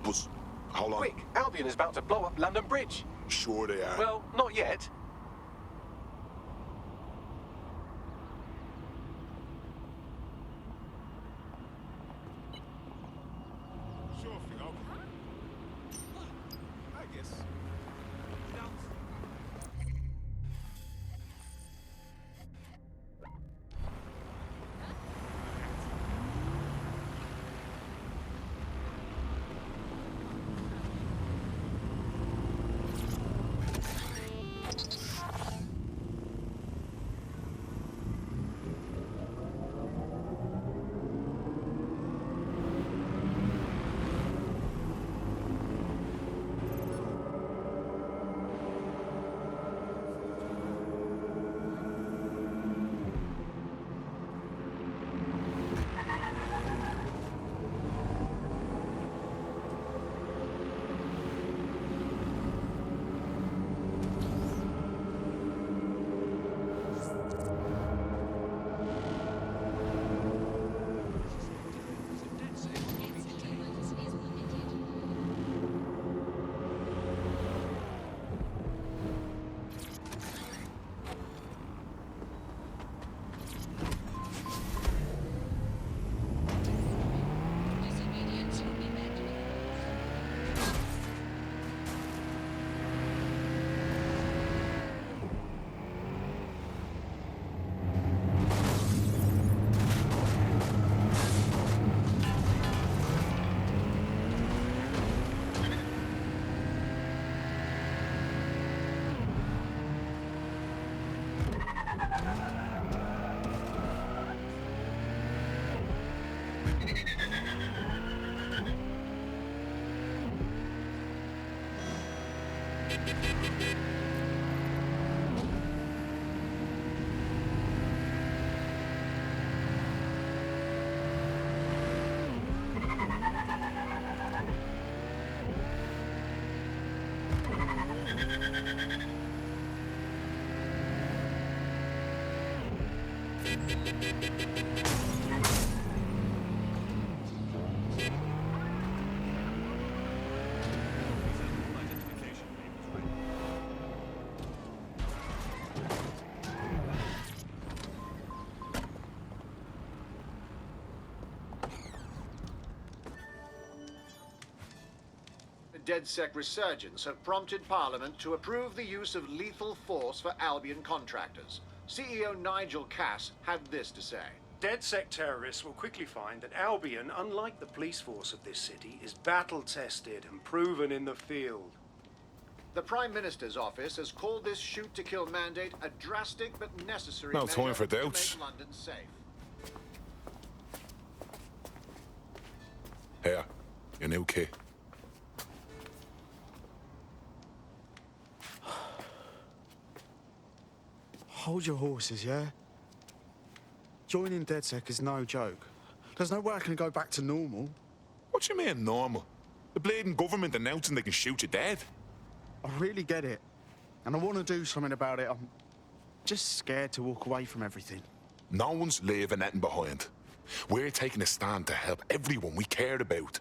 But how long? Quick, Albion is about to blow up London Bridge. Sure they are. Well, not yet. Sure thing, I guess. DedSec resurgence have prompted Parliament to approve the use of lethal force for Albion contractors. CEO Nigel Cass had this to say. DedSec terrorists will quickly find that Albion, unlike the police force of this city, is battle-tested and proven in the field. The Prime Minister's office has called this shoot-to-kill mandate a drastic but necessary No measure time for to doubts. make London safe. Here, your new kit. Hold your horses, yeah? Joining DedSec is no joke. There's no way I can go back to normal. What you mean, normal? The bleeding government announcing they can shoot you dead. I really get it. And I want to do something about it. I'm just scared to walk away from everything. No one's leaving anything behind. We're taking a stand to help everyone we care about.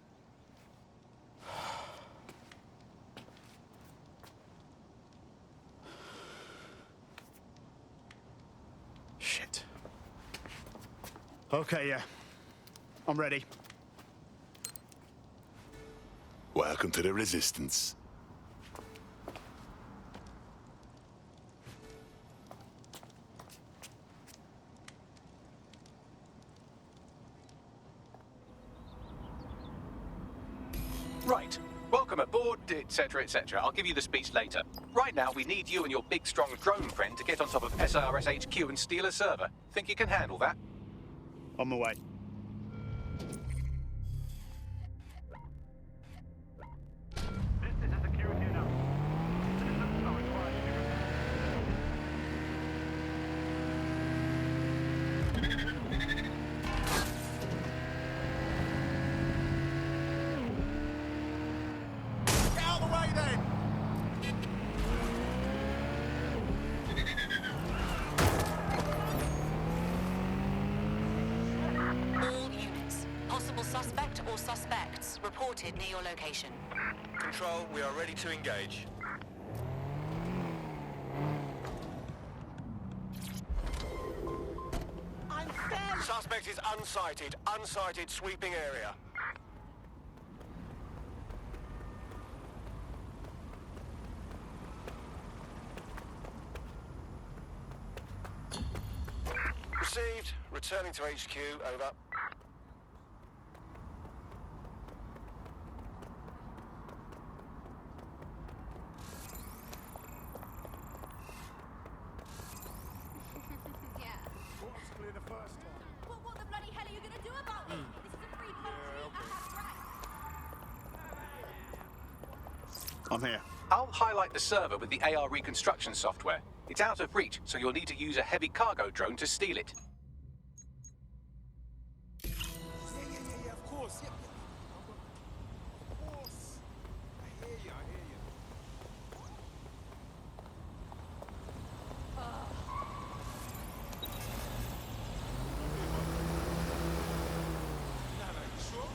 Shit. Okay, yeah. I'm ready. Welcome to the Resistance. Right. Welcome aboard, etc., etc. I'll give you the speech later. Right now, we need you and your big, strong drone friend to get on top of SRS HQ and steal a server. Think you can handle that? On my way. This is a security announcement. Citizens are required to be Get out of the way then! spotted near your location. Control, we are ready to engage. Suspect is unsighted. Unsighted, sweeping area. Received. Returning to HQ. Over. Yeah. What's clear the first time? Well, what the bloody hell are you gonna do about it? This is a free country. I have rights. I'm here. I'll highlight the server with the AR reconstruction software. It's out of reach, so you'll need to use a heavy cargo drone to steal it. Yeah, of course. Yeah. Of course. I hear you. No, you sure?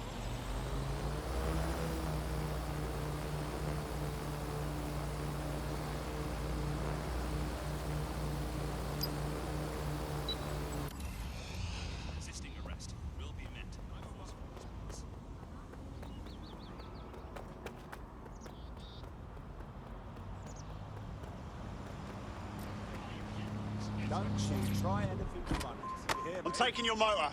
Resisting arrest will be met by forceful response. Don't shoot. Try anything you want. You hear me? I'm taking your motor.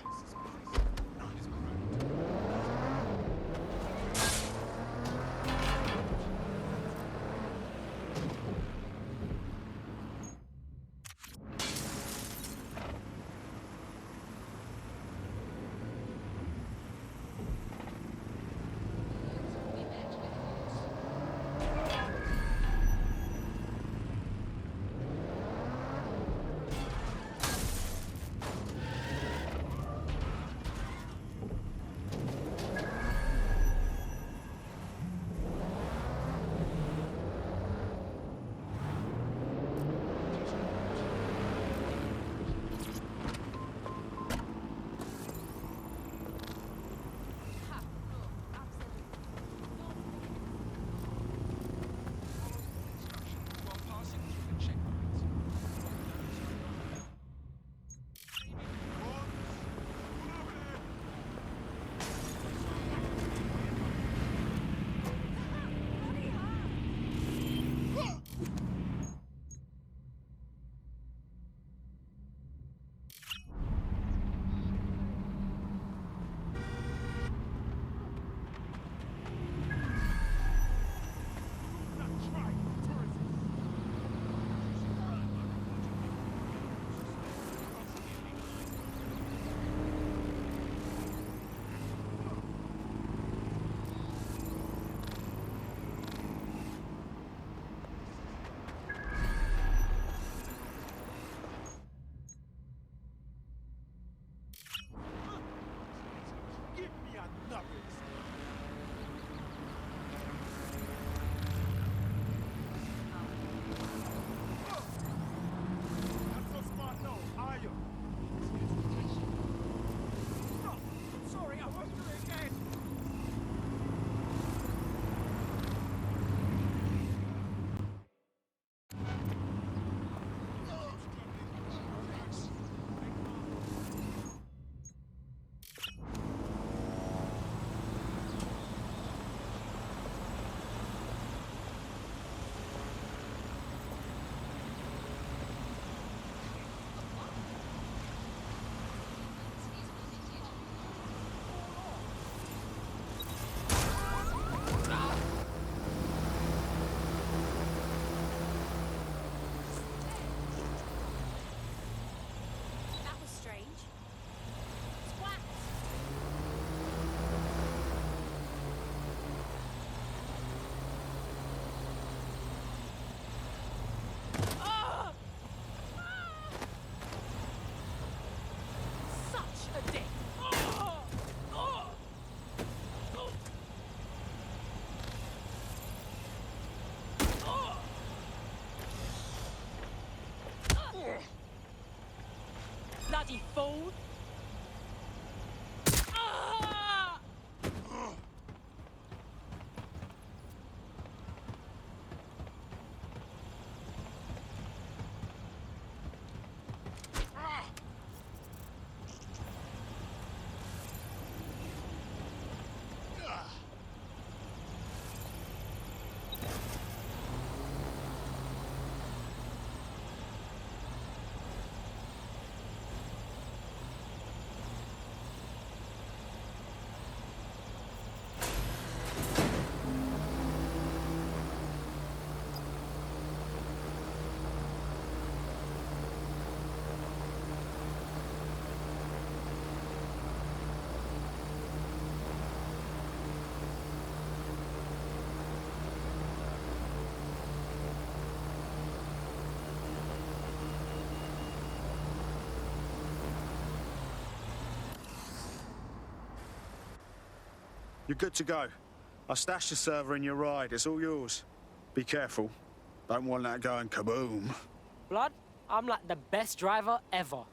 You're good to go. I stashed the server in your ride. It's all yours. Be careful. Don't want that going kaboom. Blood, I'm like the best driver ever.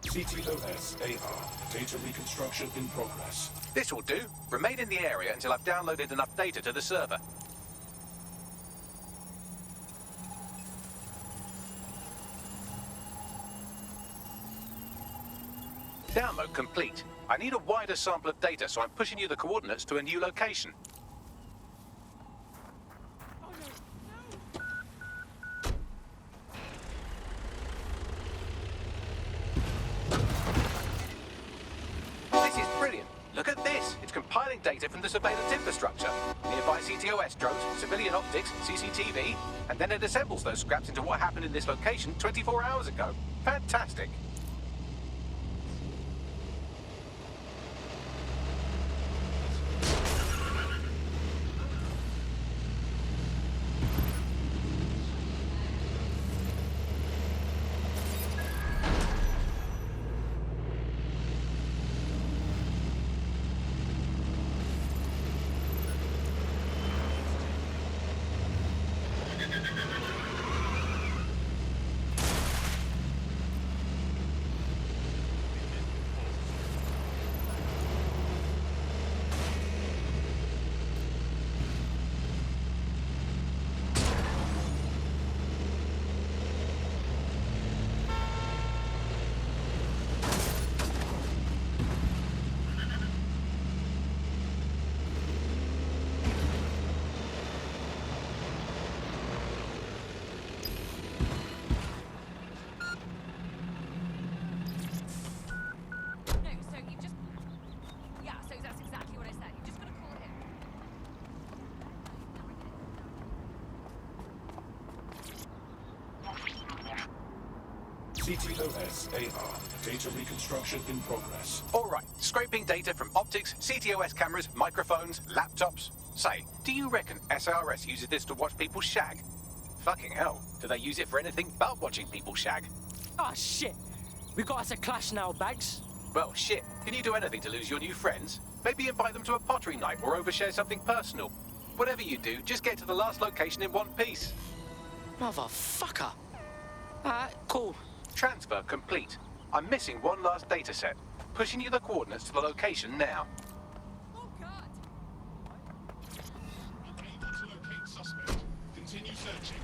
CTOS AR. Data reconstruction in progress. This will do. Remain in the area until I've downloaded enough data to the server. Download complete. I need a wider sample of data, so I'm pushing you the coordinates to a new location. This is brilliant. Look at this. It's compiling data from the surveillance infrastructure. Nearby CTOS drones, civilian optics, CCTV, and then it assembles those scraps into what happened in this location 24 hours ago. Fantastic. No, so you just... Yeah, so that's exactly what I said. You just gotta call him. CTOS AR. Data reconstruction in progress. All right, scraping data from optics, CTOS cameras, microphones, laptops. Say, do you reckon SRS uses this to watch people shag? Fucking hell, do they use it for anything but watching people shag? Ah, shit. We got us a clash now, Bags. Well, shit, can you do anything to lose your new friends? Maybe invite them to a pottery night or overshare something personal. Whatever you do, just get to the last location in one piece. Motherfucker. Alright, cool. Transfer complete. I'm missing one last data set. Pushing you the coordinates to the location now. Oh, God. Unable to locate suspect. Continue searching.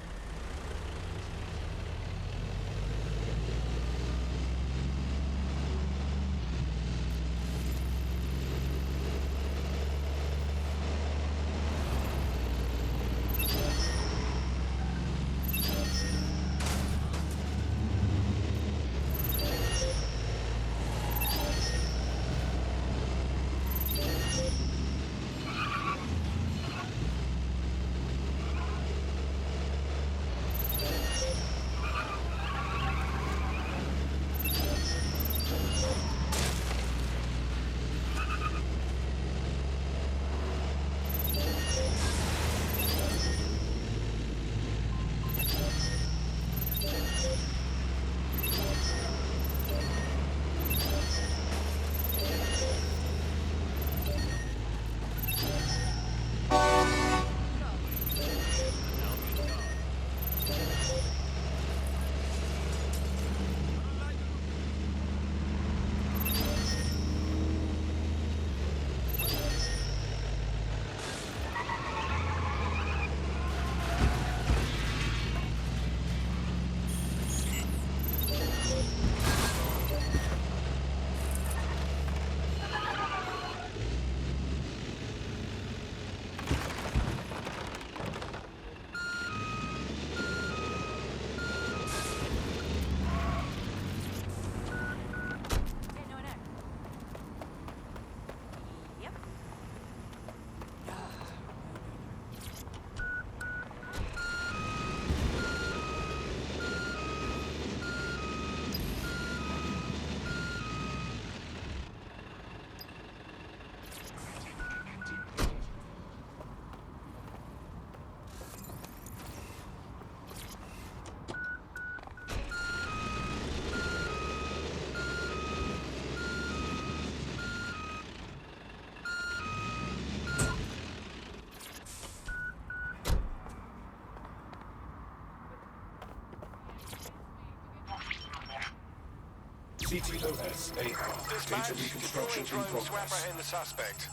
CTOS AR. Data reconstruction in drones to progress. apprehend the suspect.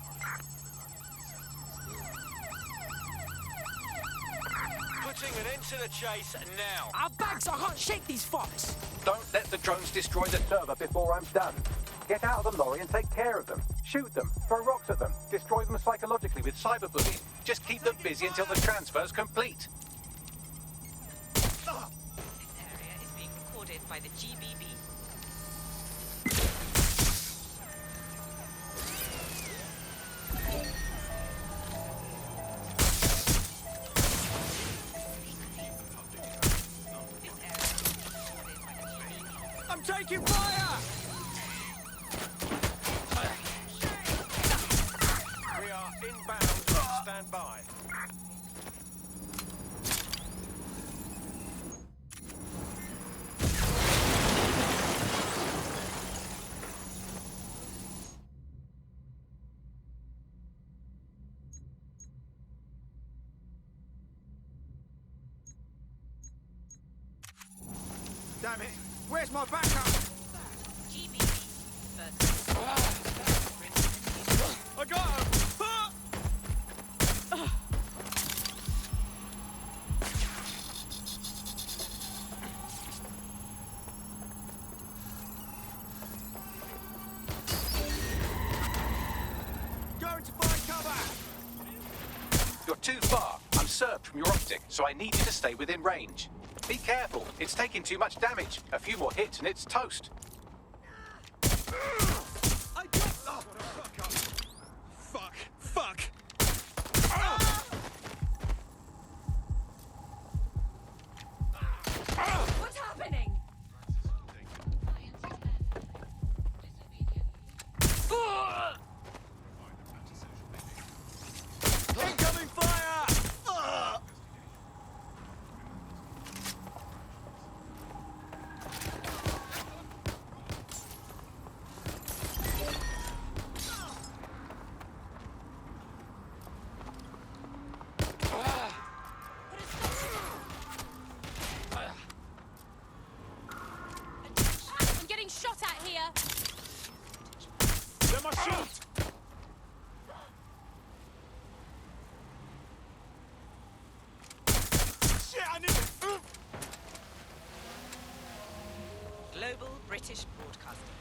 Putting an end to the chase now. Our bags, I can't shake these fucks. Don't let the drones destroy the server before I'm done. Get out of the lorry and take care of them. Shoot them, throw rocks at them, destroy them psychologically with cyberbullying. Just keep them busy until the transfer's complete. This area is being recorded by the GBB. I'm taking fire! We are inbound. Stand by. Damn it! Where's my backup? GBB. First. I got him! Going to find cover! You're too far. I'm served from your optic, so I need you to stay within range. Be careful. It's taking too much damage. A few more hits and it's toast. I got... Oh, fuck! Fuck! What's happening? Incoming fire! I'm getting shot at here. They're my shield! Shit, I need to... Global British Broadcasting.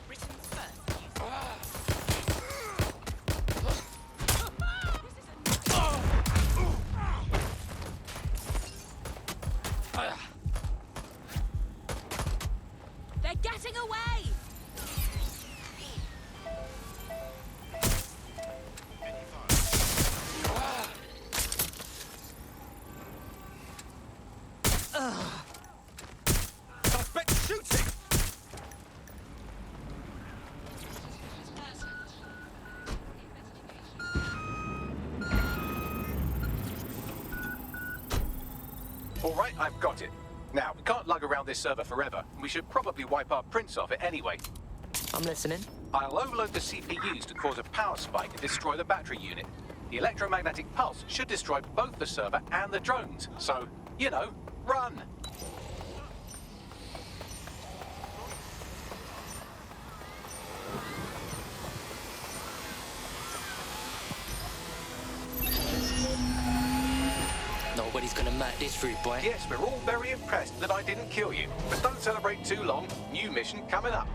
Britain's first news. They're getting away! Suspect shooting! All right, I've got it. Now, we can't lug around this server forever. We should probably wipe our prints off it anyway. I'm listening. I'll overload the CPUs to cause a power spike and destroy the battery unit. The electromagnetic pulse should destroy both the server and the drones. So, you know, run! Nobody's gonna mat this route, boy. Yes, we're all very impressed that I didn't kill you. But don't celebrate too long. New mission coming up.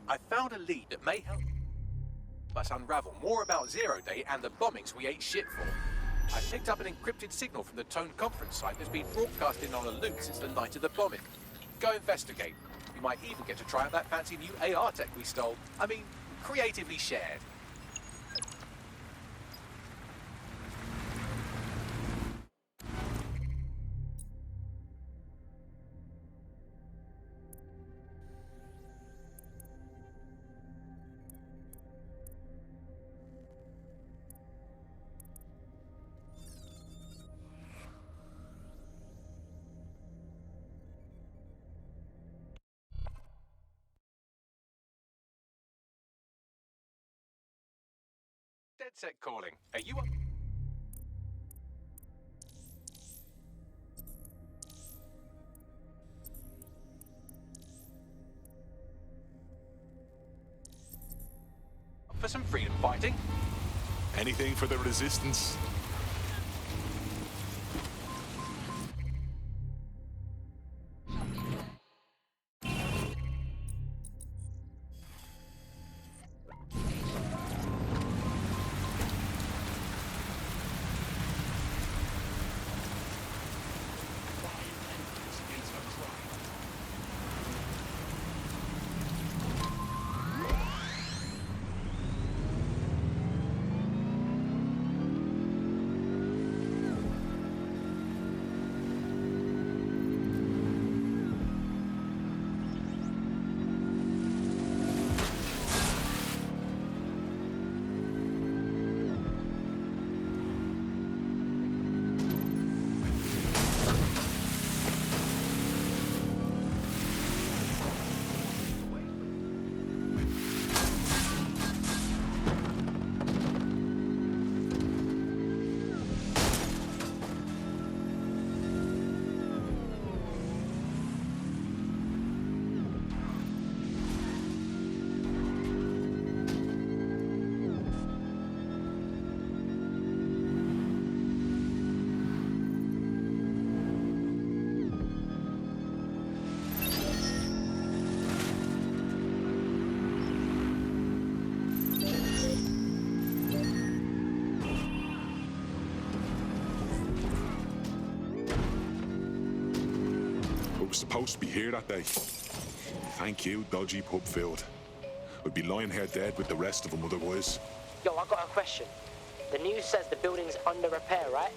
I found a lead that may help us unravel more about Zero Day and the bombings we ate shit for. I picked up an encrypted signal from the Tone conference site that's been broadcasting on a loop since the night of the bombing. Go investigate. You might even get to try out that fancy new AR tech we stole. I mean, creatively shared. DedSec calling. Are you up for some freedom fighting? Anything for the resistance? We were supposed to be here that day. Thank you, dodgy pub filled. We'd be lying here dead with the rest of them otherwise. Yo, I got a question. The news says the building's under repair, right?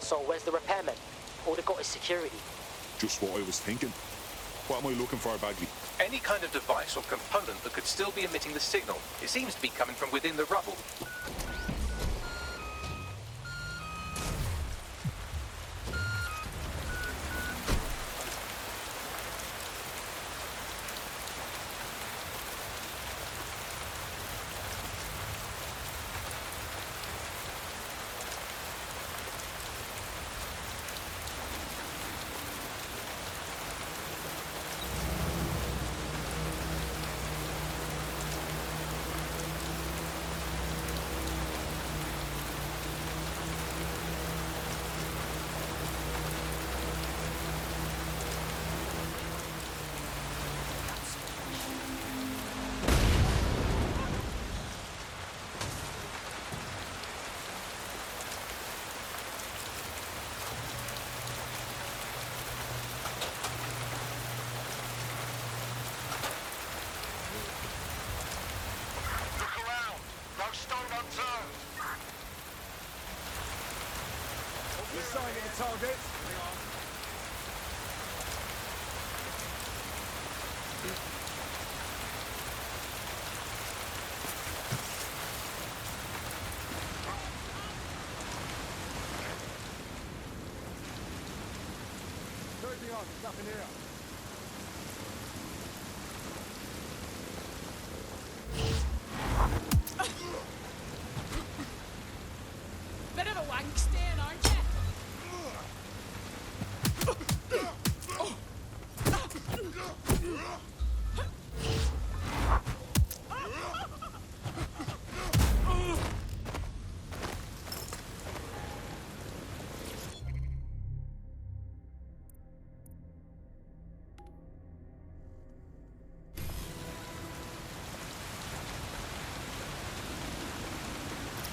So where's the repairmen? All they got is security. Just what I was thinking. What am I looking for, Bagley? any kind of device or component that could still be emitting the signal? It seems to be coming from within the rubble. Target. Moving on, it's up in here. Bit of a wank stand, aren't you?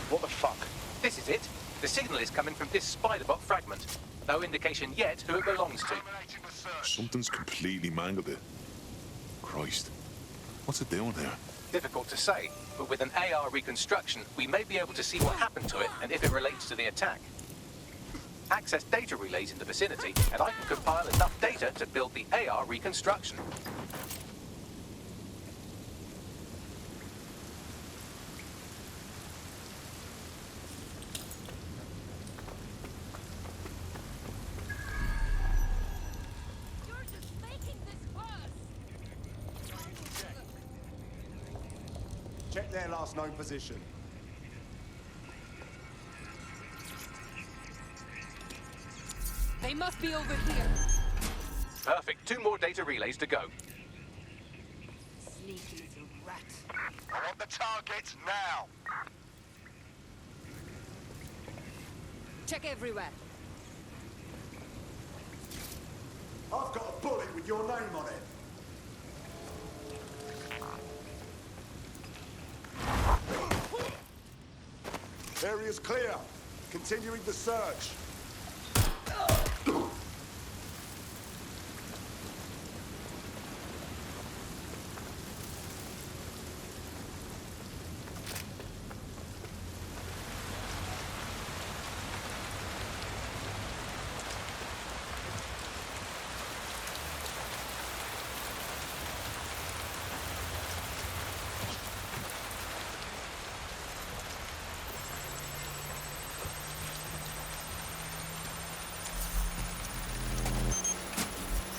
What the fuck? This is it. The signal is coming from this spider-bot fragment. No indication yet who it belongs to. Something's completely mangled it. Christ. What's it doing there? Difficult to say, but with an AR reconstruction, we may be able to see what happened to it and if it relates to the attack. Access data relays in the vicinity, and I can compile enough data to build the AR reconstruction. You're just making this worse. Check their last known position. They must be over here. Perfect. 2 more data relays to go. Sneaky little rat. I want the targets now. Check everywhere. I've got a bullet with your name on it. Area's clear. Continuing the search.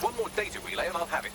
One more data relay and I'll have it.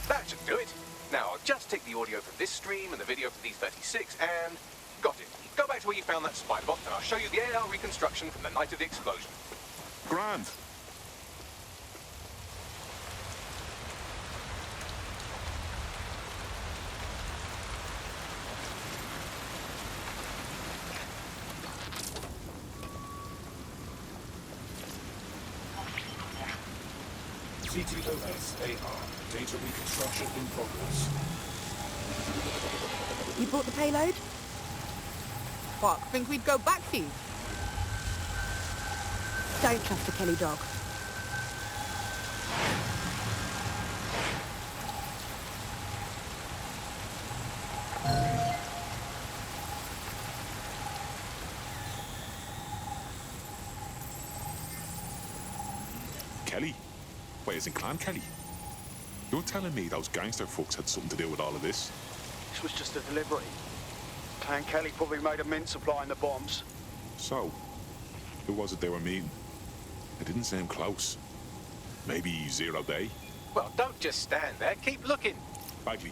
That should do it. Now, I'll just take the audio from this stream and the video from these 36 and... got it. Go back to where you found that spider bot and I'll show you the AR reconstruction from the night of the explosion. Grand. CTOS AR. Data reconstruction in progress. You brought the payload? Fuck, think we'd go back for you? Don't trust the Kelly dog. Kelly? Wait, isn't Clan Kelly? You're telling me those gangster fucks had something to do with all of this? This was just a delivery. Clan Kelly probably made a mint supplying the bombs. So, who was it they were meeting? It didn't seem close. Maybe 0 Day? Well, don't just stand there. Keep looking. Bagley,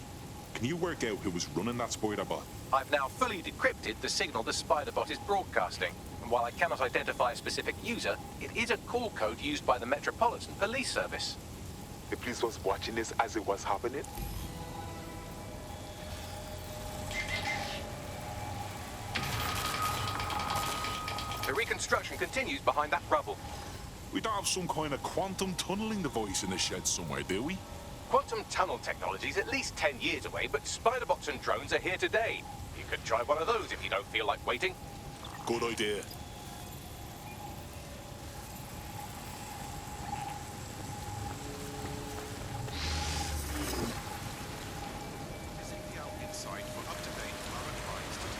can you work out who was running that spider bot? I've now fully decrypted the signal the spider bot is broadcasting. And while I cannot identify a specific user, it is a call code used by the Metropolitan Police Service. The police was watching this as it was happening? The reconstruction continues behind that rubble. We don't have some kind of quantum tunneling device in the shed somewhere, do we? Quantum tunnel technology is at least 10 years away, but spider bots and drones are here today. You could try one of those if you don't feel like waiting. Good idea. Visit the Albion site for up-to-date current statistics.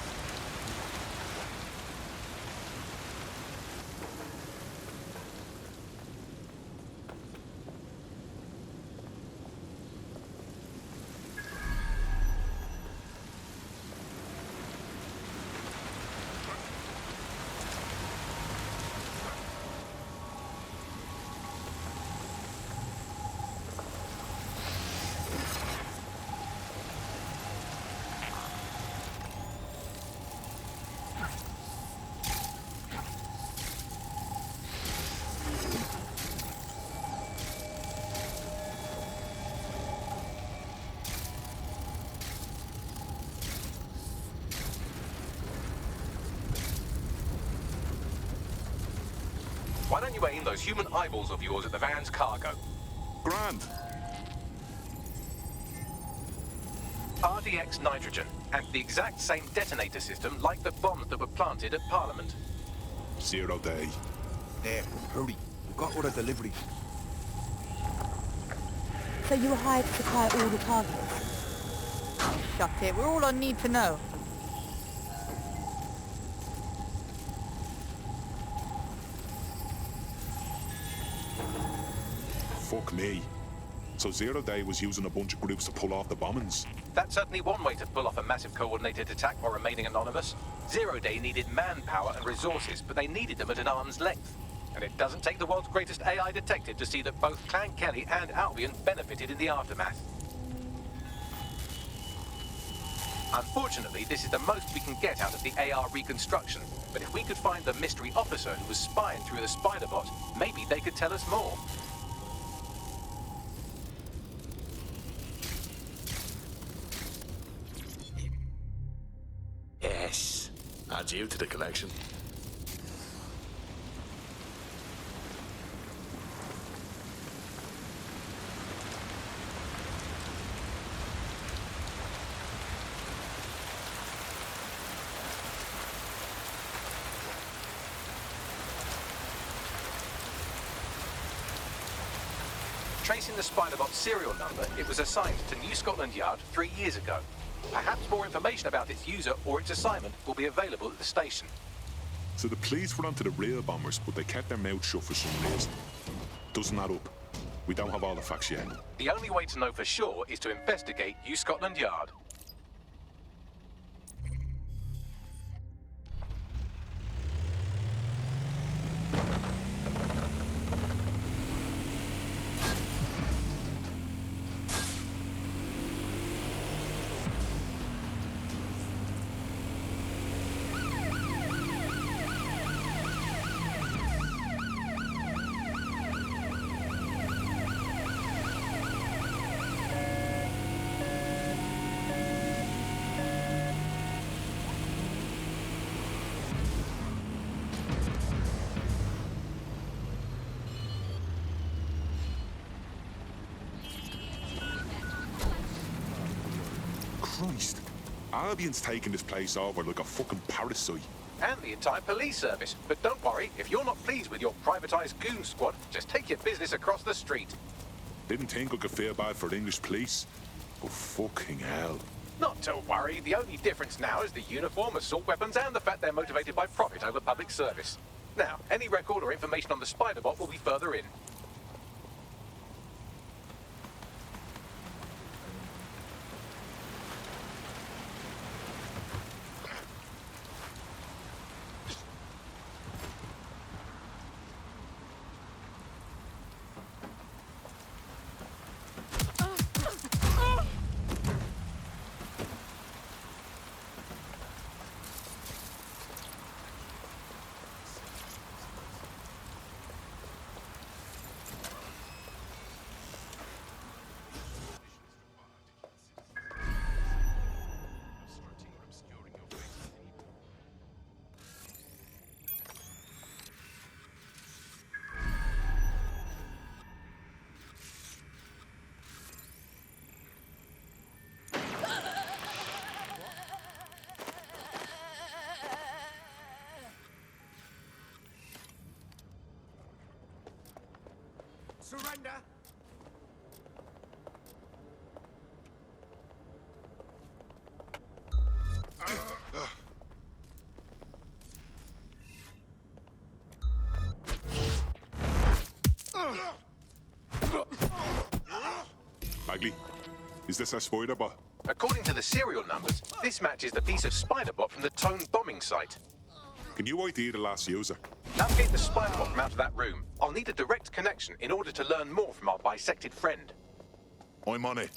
Why don't you aim those human eyeballs of yours at the van's cargo? Grand. RDX nitrogen, and the exact same detonator system like the bombs that were planted at Parliament. 0 Day. There, hurry. We've got order delivery. So you were hired to supply all the targets? shut it. We're all on need to know. Fuck me. So Zero Day was using a bunch of groups to pull off the bombings. That's certainly one way to pull off a massive coordinated attack while remaining anonymous. Zero Day needed manpower and resources, but they needed them at an arm's length. And it doesn't take the world's greatest AI detective to see that both Clan Kelly and Albion benefited in the aftermath. Unfortunately, this is the most we can get out of the AR reconstruction. But if we could find the mystery officer who was spying through the spider bot, maybe they could tell us more. Yes. Add you to the collection. Tracing the Spiderbot's serial number, it was assigned to New Scotland Yard 3 years ago. Perhaps more information about its user or its assignment will be available at the station. So the police were onto the real bombers, but they kept their mouths shut for some reason. Doesn't add up. We don't have all the facts yet. The only way to know for sure is to investigate New Scotland Yard. Christ. Albion's taking this place over like a fucking parasite. And the entire police service. But don't worry, if you're not pleased with your privatised goon squad, just take your business across the street. Didn't think I could feel bad for English police. But fucking hell. Not to worry, the only difference now is the uniform, assault weapons, and the fact they're motivated by profit over public service. Now, any record or information on the Spiderbot will be further in. Surrender! Bagley, is this a Spiderbot? According to the serial numbers, this matches the piece of Spiderbot from the Tone bombing site. Can you ID the last user? Navigate the Spiderbot from out of that room. I'll need a direct connection in order to learn more from our bisected friend. I'm on it.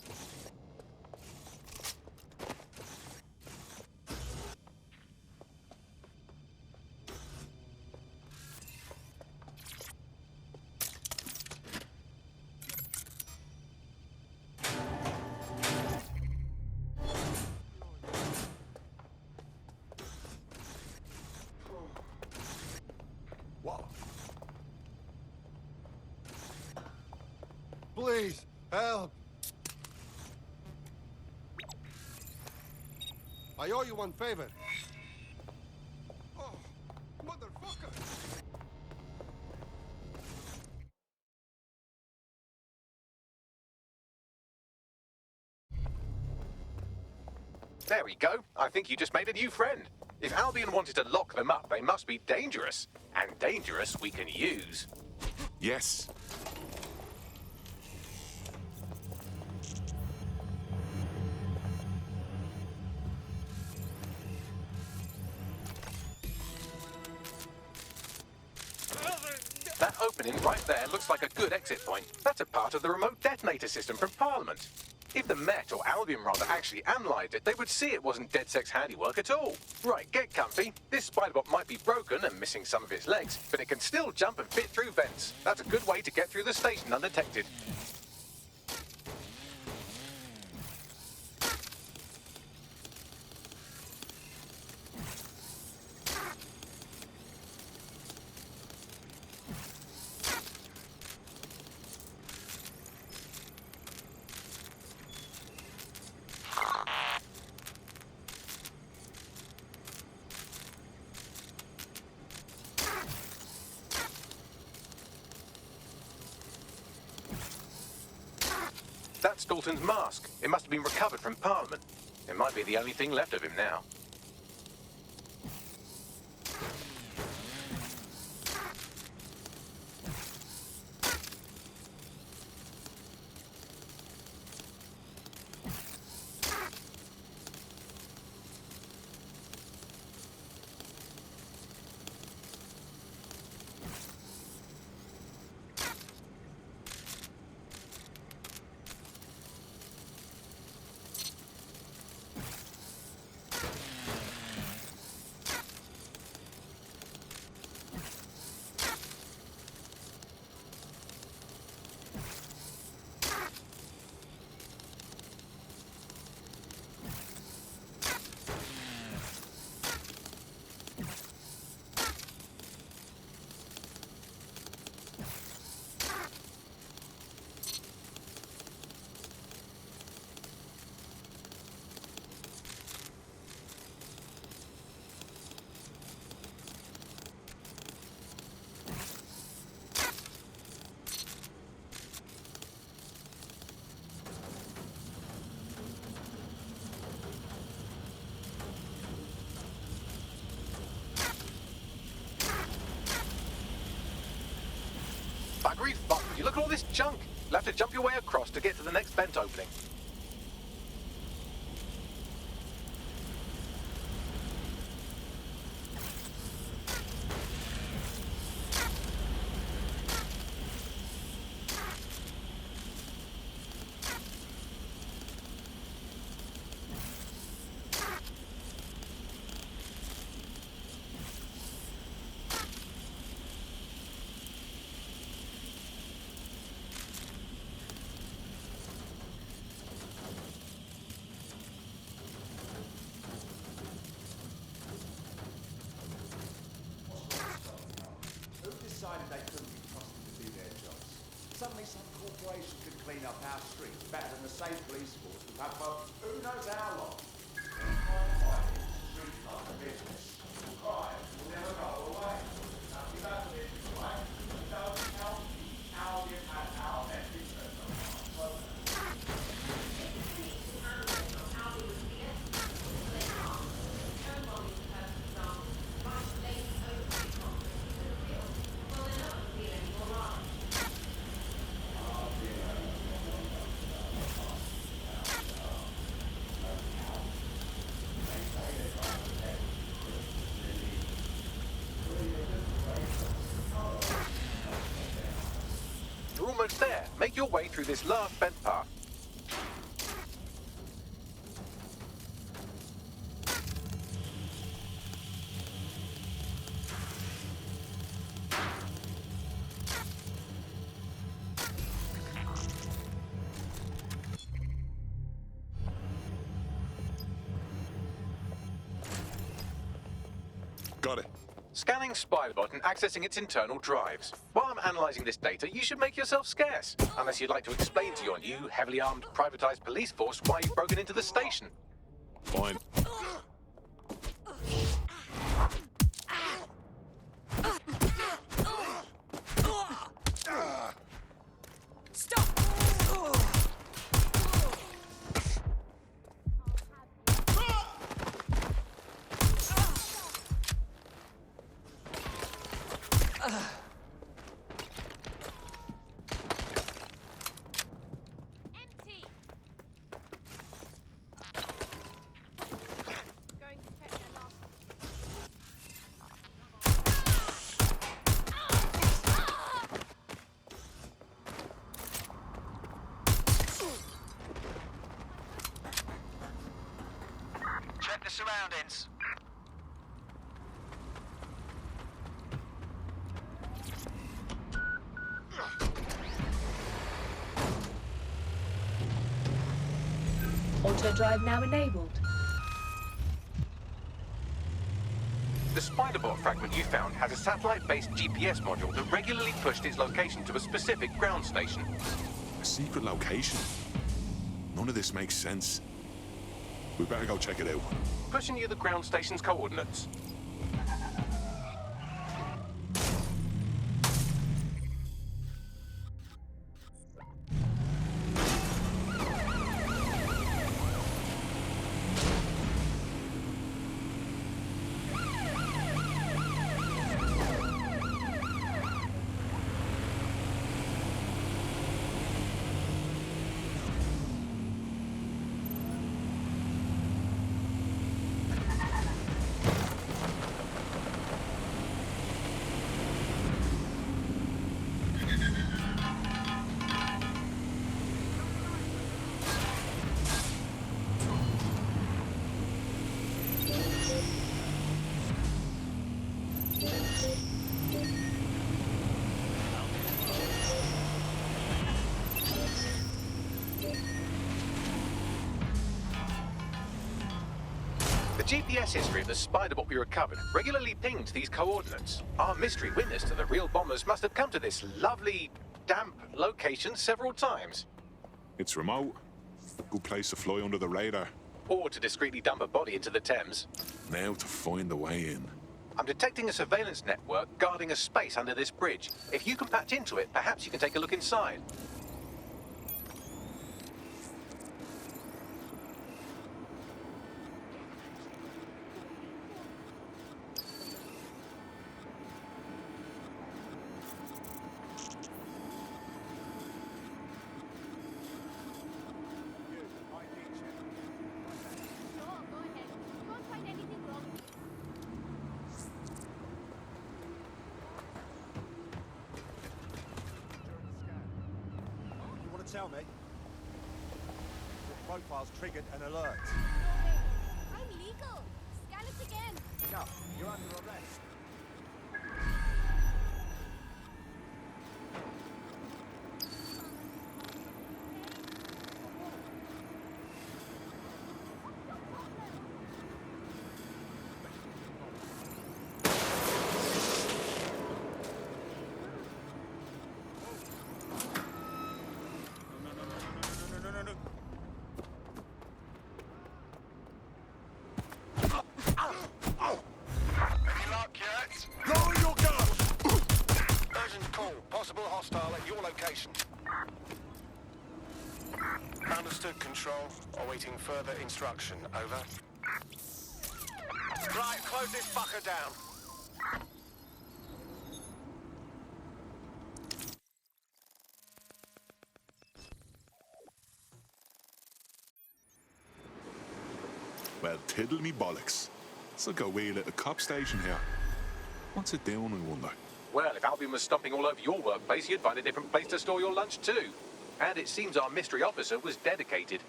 Please, help! I owe you one favor. Oh, motherfucker! There we go. I think you just made a new friend. If Albion wanted to lock them up, they must be dangerous. And dangerous we can use. Yes. That opening right there looks like a good exit point. That's a part of the remote detonator system from Parliament. If the Met, or Albion rather, actually analysed it, they would see it wasn't DedSec's handiwork at all. Right, get comfy. This spider-bot might be broken and missing some of its legs, but it can still jump and fit through vents. That's a good way to get through the station undetected. That's Dalton's mask. It must have been recovered from Parliament. It might be the only thing left of him now. Buggery fuck, you look at all this junk. You'll have to jump your way across to get to the next vent opening. Decided they couldn't be trusted to do their jobs. Suddenly some corporation could clean up our streets better than the same police force we've had for who knows how long. Streets like a business. Crime will never go away. Now, if that's the business way, don't help Albion and our best interest on You're almost there. Make your way through this last vent path. Got it. Scanning Spiderbot and accessing its internal drives. While I'm analysing this data, you should make yourself scarce. Unless you'd like to explain to your new, heavily armed, privatised police force why you've broken into the station. Fine. Stop! Empty. Going to check their last. Check the surroundings. Auto drive now enabled. The Spider-Bot fragment you found has a satellite-based GPS module that regularly pushed its location to a specific ground station. A secret location? None of this makes sense. We better go check it out. Pushing you the ground station's coordinates. The GPS history of the Spider-Bot we recovered regularly pinged these coordinates. Our mystery witness to the real bombers must have come to this lovely, damp location several times. It's remote. Good place to fly under the radar. Or to discreetly dump a body into the Thames. Now to find the way in. I'm detecting a surveillance network guarding a space under this bridge. If you can patch into it, perhaps you can take a look inside. Sure, go ahead. You won't find anything wrong. You want to tell me? Your profile's triggered an alert. I'm legal. Scan it again. No, you're under arrest. Any luck yet? Lower your gun! Urgent call. Possible hostile at your location. Understood, Control. Awaiting further instruction. Over. Right, close this fucker down. Well, tiddle me bollocks. It's like a wheel at a cop station here. What's it doing, I wonder? Well, if Albion was stomping all over your workplace, you'd find a different place to store your lunch too. And it seems our mystery officer was dedicated.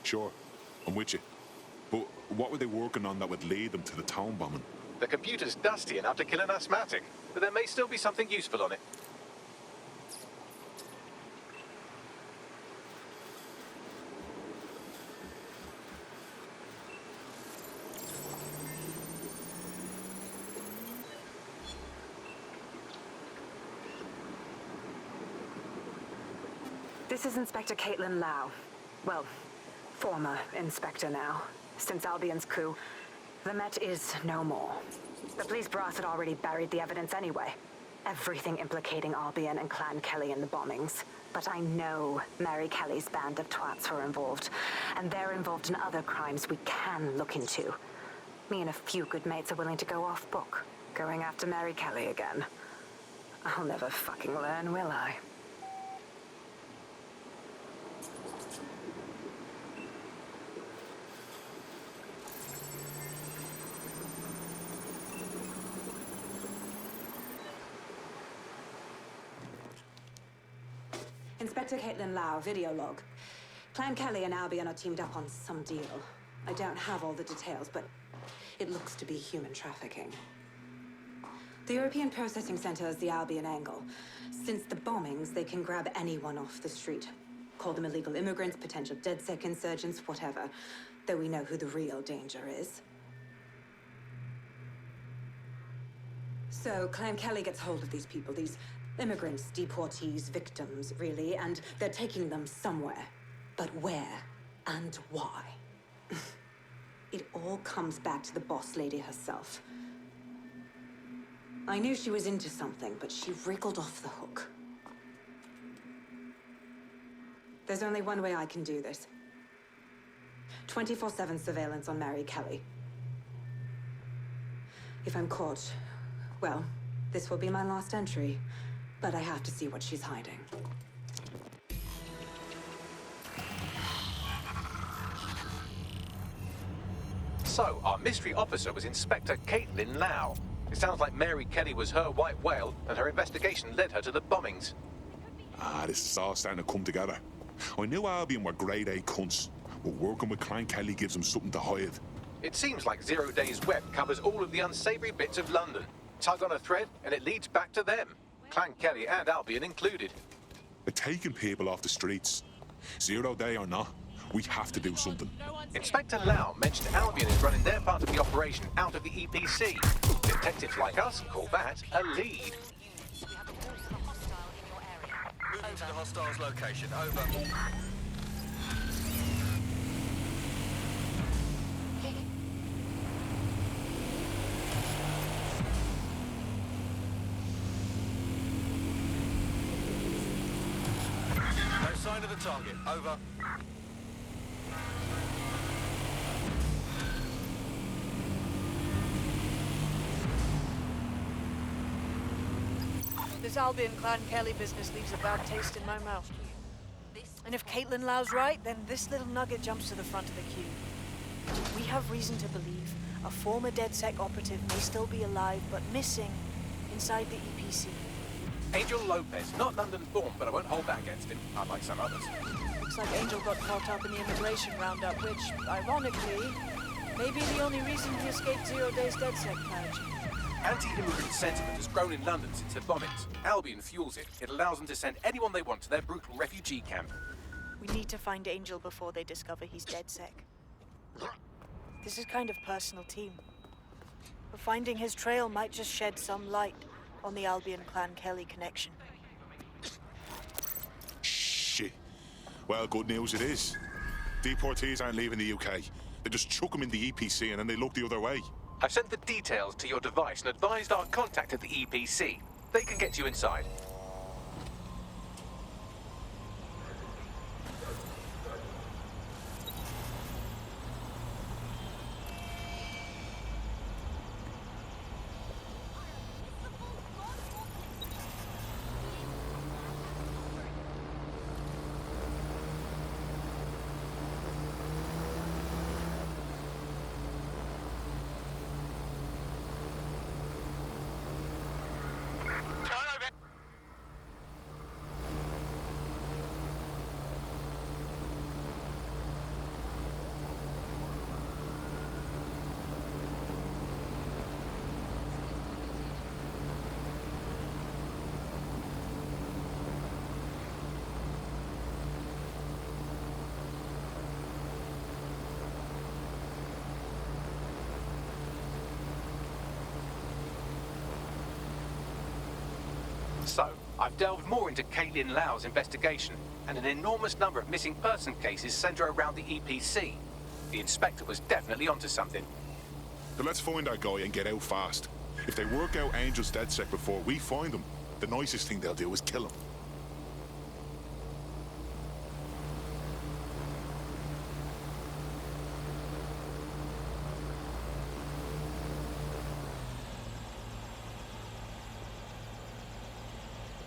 Sure, I'm with you. But what were they working on that would lead them to the town bombing? The computer's dusty enough to kill an asthmatic, but there may still be something useful on it. This is Inspector Caitlin Lau. Well, former inspector now. Since Albion's coup, the Met is no more. The police brass had already buried the evidence anyway. Everything implicating Albion and Clan Kelly in the bombings. But I know Mary Kelly's band of twats were involved, and they're involved in other crimes we can look into. Me and a few good mates are willing to go off book, going after Mary Kelly again. I'll never fucking learn, will I? Inspector Caitlin Lau, video log. Clan Kelly and Albion are teamed up on some deal. I don't have all the details, but it looks to be human trafficking. The European Processing Center is the Albion angle. Since the bombings, they can grab anyone off the street. Call them illegal immigrants, potential DedSec insurgents, whatever. Though we know who the real danger is. So, Clan Kelly gets hold of these people, these immigrants, deportees, victims, really, and they're taking them somewhere. But where and why? It all comes back to the boss lady herself. I knew she was into something, but she wriggled off the hook. There's only one way I can do this. 24/7 surveillance on Mary Kelly. If I'm caught, well, this will be my last entry. But I have to see what she's hiding. So, our mystery officer was Inspector Caitlin Lau. It sounds like Mary Kelly was her white whale, and her investigation led her to the bombings. This is all starting to come together. I knew Albion were grade A cunts, but working with Clan Kelly gives them something to hide. It seems like Zero Days Web covers all of the unsavory bits of London. Tug on a thread, and it leads back to them. Clan Kelly and Albion included. They're taking people off the streets. 0 day or not, we have to do something. Inspector Lau mentioned Albion is running their part of the operation out of the EPC. Detectives like us call that a lead. Moving to the hostiles location. Over. No sign of the target. Over. This Albion Clan Kelly business leaves a bad taste in my mouth. And if Caitlin Lau's right, then this little nugget jumps to the front of the queue. We have reason to believe a former DedSec operative may still be alive, but missing inside the EPC. Angel Lopez, not London-born, but I won't hold that against him, unlike some others. Looks like Angel got caught up in the immigration roundup, which, ironically, may be the only reason he escaped 0 Days DedSec purge. Anti-immigrant sentiment has grown in London since the bombings. Albion fuels it. It allows them to send anyone they want to their brutal refugee camp. We need to find Angel before they discover he's DedSec. This is kind of personal, team. But finding his trail might just shed some light on the Albion Clan Kelly connection. Shit. Well, good news it is. Deportees aren't leaving the UK. They just chuck them in the EPC and then they look the other way. I've sent the details to your device and advised our contact at the EPC. They can get you inside. So, I've delved more into Caitlin Lau's investigation, and an enormous number of missing person cases centre around the EPC. The inspector was definitely onto something. So let's find our guy and get out fast. If they work out Angel's DedSec before we find him, the nicest thing they'll do is kill him.